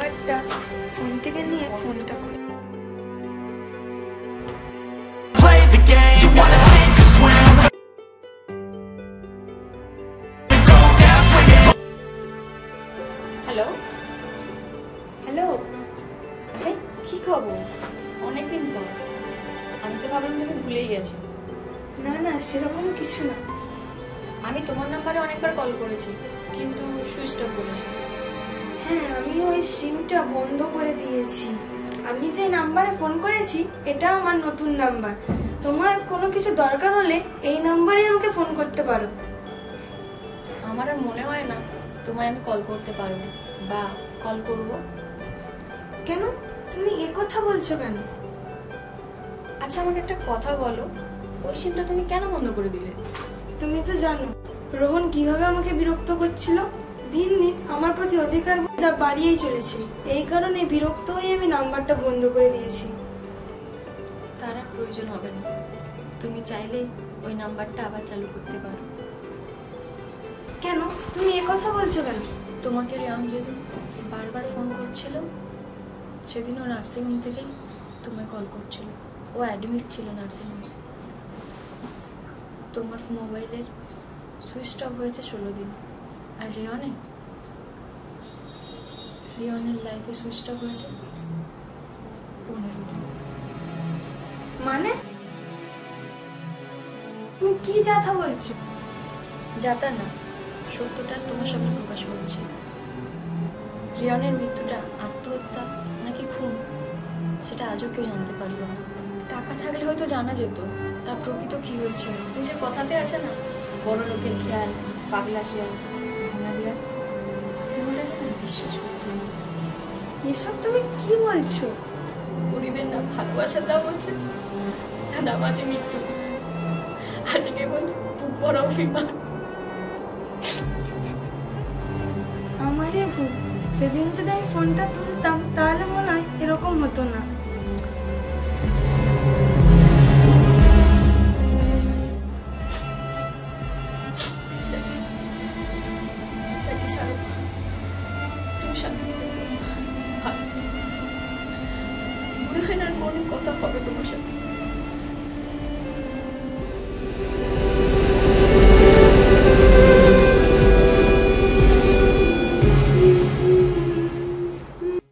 নাম্বারটা ফোন থেকে নিয়ে ফোনটা করি। হ্যালো হ্যালো, আরে কি খবর? অনেকদিন পর। আমি তো ভাবলাম তুমি ভুলেই গেছো। না না, সেরকম কিছু না। আমি তোমার নাম্বারে অনেকবার কল করেছি, কিন্তু সুইচ অফ বলেছে। হ্যাঁ, আমি ওই সিমটা বন্ধ করে দিয়েছি। আমি যে নাম্বারে ফোন করেছি এটা আমার নতুন নাম্বার। তোমার কোনো কিছু দরকার হলে এই নাম্বারেই আমাকে ফোন করতে পারো। আমার আর মনে হয় না তোমায় আমি কল করতে পারবো বা কল করব। কেন, তুমি এ কথা বলছো কেন? আচ্ছা, আমাকে একটা কথা বলো, ওই সিমটা তুমি কেন বন্ধ করে দিলে? তুমি তো জানো রোহন কিভাবে আমাকে বিরক্ত করছিল। দিন দিন আমার প্রতি অধিকার বাড়িয়েই চলেছে। এই কারণে বিরক্ত হয়ে আমি নাম্বারটা বন্ধ করে দিয়েছি। তার আর প্রয়োজন হবে না, তুমি চাইলেই ওই নাম্বারটা আবার চালু করতে পারো। কেন তুমি এ কথা বলছো কেন? তোমাকে রিয়ান যেদিন বারবার ফোন করছিল, সেদিন ও নার্সিংহোম থেকেই তোমায় কল করছিল। ও অ্যাডমিট ছিল নার্সিংহোমে। তোমার মোবাইলের সুইচ অফ হয়েছে 16 দিন, আর রিয়নের লাইফে সুইচ অফ হয়েছে 15 দিন। মানে তুমি কি যাতা বলছো? যাতা না, সত্যটা তোমার সামনে প্রকাশ করছে। রিয়নের মৃত্যুটা আত্মহত্যা নাকি খুন, সেটা আজও কেউ জানতে পারলো না। টাকা থাকলে হয়তো জানা যেত তার প্রকৃত কি হয়েছিল। নিজের কথাতে আছে না, বড় লোকের খেয়াল, পাগলা শিয়াল, ভাঙা দেয়াল, এগুলোকে না বিশ্বাস করতে হবে। এসব তুমি কি বলছো? গরিবের না ভালোবাসার দাম হচ্ছে, দাম আছে মৃত্যু। আজকে কেবল বুক ভরা অভিমান। আমারই ভুল। সেদিন যদি আমি ফোনটা তুলতাম তাহলে মনে হয় এরকম হতো না। ছাড়ো, তুমি শান্তি থেকো, ভালো থেকো। মনে হয় না আর কোনোদিন কথা হবে তোমার সাথে।